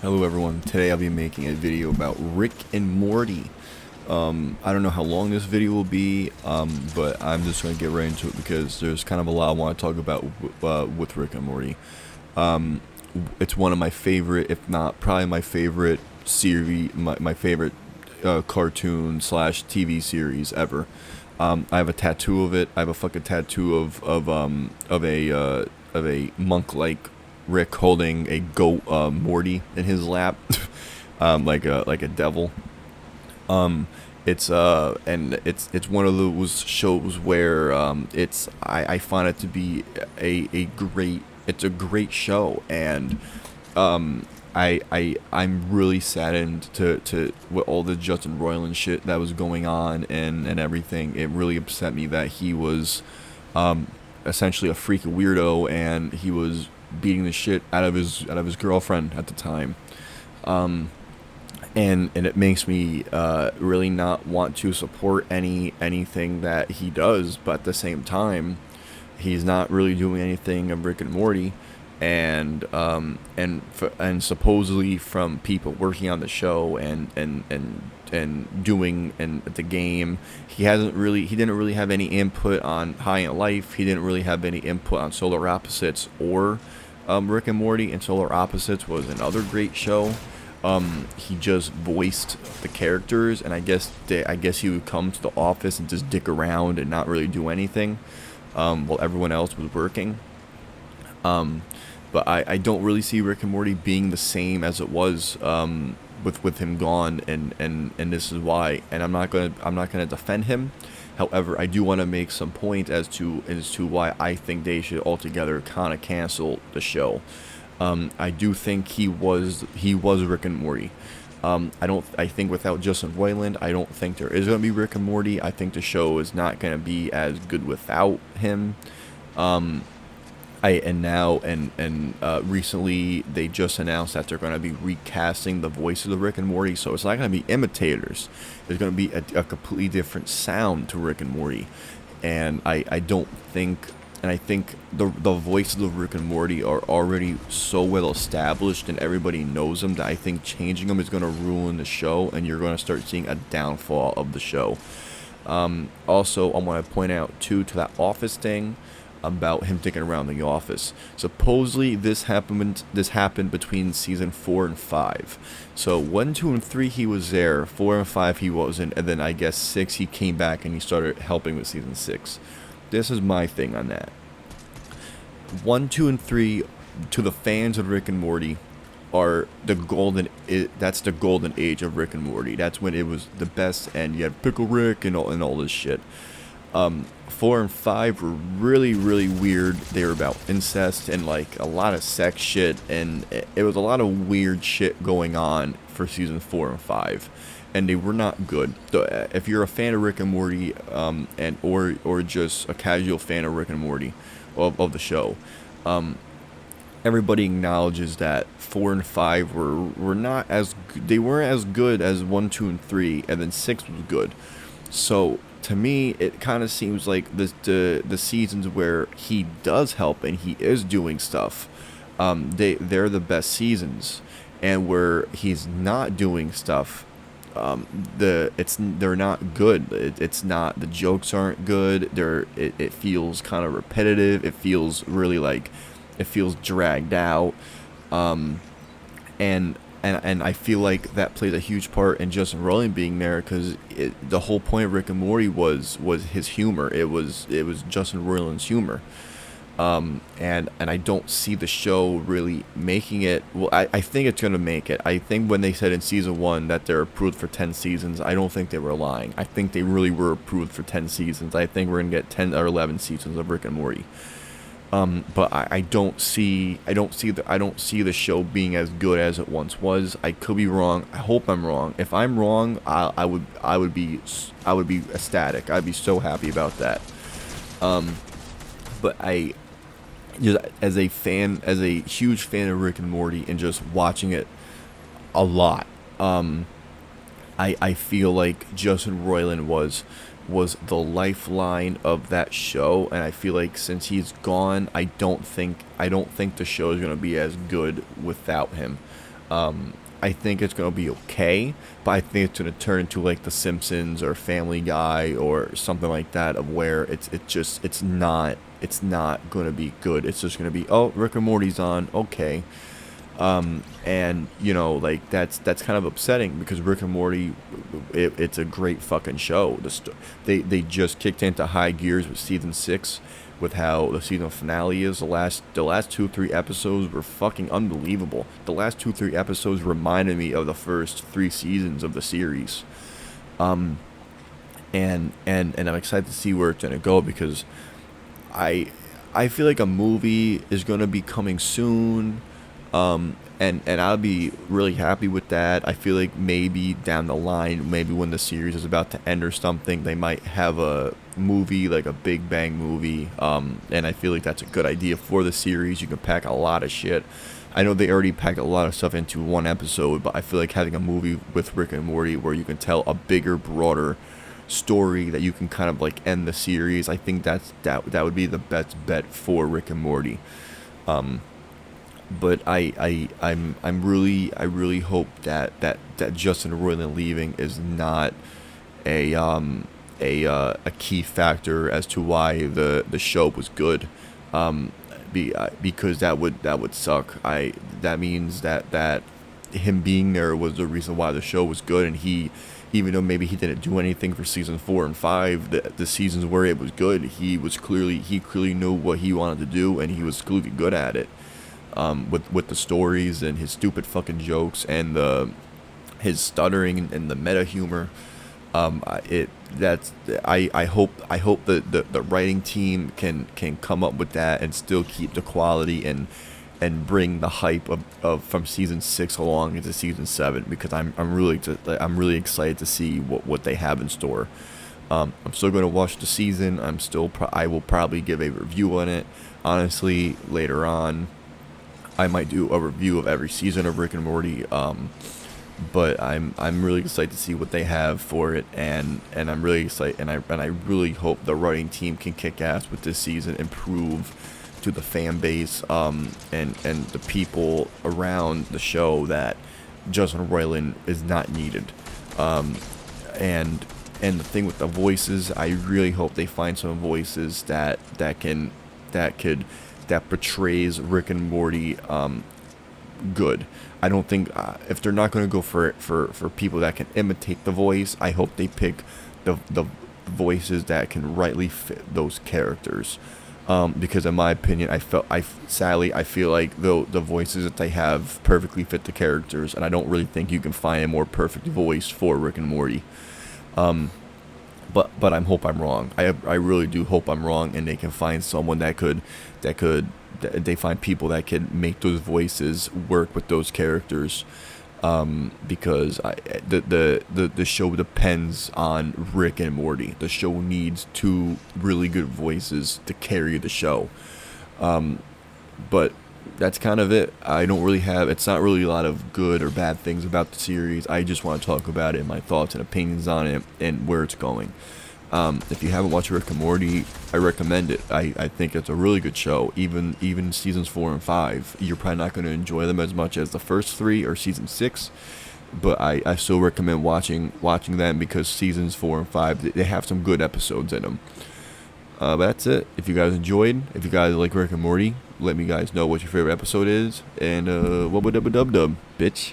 Hello everyone, today I'll be making a video about Rick and Morty. I don't know how long this video will be, but I'm just going to get right into it because there's kind of a lot I want to talk about with Rick and Morty. It's one of my favorite, if not probably my favorite series, my favorite cartoon slash TV series ever. I have a tattoo of it. I have a fucking tattoo of a monk like Rick holding a goat Morty in his lap, like a devil. It's one of those shows where I find it to be a great it's a great show, and I'm really saddened to with all the Justin Roiland shit that was going on and everything. It really upset me that he was essentially a freak weirdo, and he was beating the shit out of his girlfriend at the time. And it makes me really not want to support anything that he does, but at the same time, he's not really doing anything of Rick and Morty, and supposedly from people working on the show and doing and the game, he didn't really have any input on High in Life. He didn't really have any input on Solar Opposites or Rick and Morty. And Solar Opposites was another great show. He just voiced the characters, and I guess he would come to the office and just dick around and not really do anything, while everyone else was working. But I don't really see Rick and Morty being the same as it was with him gone, and this is why. And I'm not gonna defend him. However, I do want to make some point as to why I think they should altogether kind of cancel the show. I do think he was Rick and Morty. I think without Justin Roiland, I don't think there is gonna be Rick and Morty. I think the show is not gonna be as good without him. Recently they just announced that they're going to be recasting the voices of Rick and Morty, so it's not going to be imitators. There's going to be a completely different sound to Rick and Morty, and I don't think, and I think the voices of Rick and Morty are already so well established and everybody knows them that I think changing them is going to ruin the show, and you're going to start seeing a downfall of the show. Also, I want to point out too, to that Office thing about him dicking around the office. Supposedly this happened between season 4 and 5. So 1, 2, and 3 he was there, 4 and 5 he wasn't, and then I guess 6 he came back and he started helping with season 6. This is my thing on that. 1, 2, and 3, to the fans of Rick and Morty, are that's the golden age of Rick and Morty. That's when it was the best, and you had Pickle Rick and all this shit. 4 and 5 were really, really weird. They were about incest and like a lot of sex shit, and it was a lot of weird shit going on for season 4 and 5, and they were not good. If you're a fan of Rick and Morty, or just a casual fan of Rick and Morty, of the show, everybody acknowledges that 4 and 5 were not as they weren't as good as 1, 2, and 3, and then 6 was good. So to me, it kind of seems like the seasons where he does help and he is doing stuff, they're the best seasons, and where he's not doing stuff, they're not good. It's not, the jokes aren't good. It feels kind of repetitive. It feels really like it feels dragged out, and I feel like that plays a huge part in Justin Roiland being there, because the whole point of Rick and Morty was his humor. It was Justin Roiland's humor, and I don't see the show really making it. Well, I think it's gonna make it. I think when they said in season 1 that they're approved for 10 seasons, I don't think they were lying. I think they really were approved for 10 seasons. I think we're gonna get 10 or 11 seasons of Rick and Morty. But I don't see the show being as good as it once was. I could be wrong. I hope I'm wrong. If I'm wrong, I would be ecstatic. I'd be so happy about that. But I just, as a huge fan of Rick and Morty, and just watching it a lot, I feel like Justin Roiland was the lifeline of that show, and I feel like since he's gone, I don't think the show is going to be as good without him. I think it's gonna be okay, but I think it's gonna turn into like The Simpsons or Family Guy or something like that, of where it's not gonna be good. It's just gonna be, oh, Rick and Morty's on, okay. And like that's kind of upsetting because Rick and Morty, it's a great fucking show. They just kicked into high gears with season 6, with how the season finale is. The last 2 3 episodes were fucking unbelievable. The last 2 3 episodes reminded me of the first 3 seasons of the series. Um, and I'm excited to see where it's gonna go, because I I feel like a movie is gonna be coming soon, and I'll be really happy with that. I feel like maybe down the line, maybe when the series is about to end or something, they might have a movie, like a Big Bang movie. And I feel like that's a good idea for the series. You can pack a lot of shit. I know they already packed a lot of stuff into one episode, but I feel like having a movie with Rick and Morty where you can tell a bigger, broader story that you can kind of like end the series. I think that would be the best bet for Rick and Morty. Um, but I really hope that Justin Roiland leaving is not a a key factor as to why the show was good. Because that would suck. I That means that him being there was the reason why the show was good, and he, even though maybe he didn't do anything for season 4 and 5, the seasons where it was good, he clearly knew what he wanted to do, and he was clearly good at it. With the stories and his stupid fucking jokes and the his stuttering and the meta humor. It that's I hope the writing team can come up with that and still keep the quality and bring the hype of from season 6 along into season 7, because I'm really excited to see what they have in store. I'm still going to watch the season. I will probably give a review on it. Honestly, later on, I might do a review of every season of Rick and Morty. But I'm really excited to see what they have for it, and I'm really excited, and I really hope the writing team can kick ass with this season and prove to the fan base, and the people around the show, that Justin Roiland is not needed. Um, and the thing with the voices, I really hope they find some voices that portrays Rick and Morty good. I don't think, if they're not going to go for people that can imitate the voice, I hope they pick the voices that can rightly fit those characters. Because in my opinion, sadly I feel like the voices that they have perfectly fit the characters, and I don't really think you can find a more perfect voice for Rick and Morty. Um, but I hope I'm wrong. I really do hope I'm wrong, and they can find someone they find people that can make those voices work with those characters. Because the show depends on Rick and Morty. The show needs two really good voices to carry the show. But that's kind of it. It's not really a lot of good or bad things about the series. I just want to talk about it and my thoughts and opinions on it and where it's going. If you haven't watched Rick and Morty, I recommend it. I think it's a really good show. Even seasons 4 and 5, you're probably not going to enjoy them as much as the first 3 or season 6. But I still recommend watching them, because seasons 4 and 5, they have some good episodes in them. But that's it. If you guys like Rick and Morty, let me guys know what your favorite episode is. And what would dub bitch.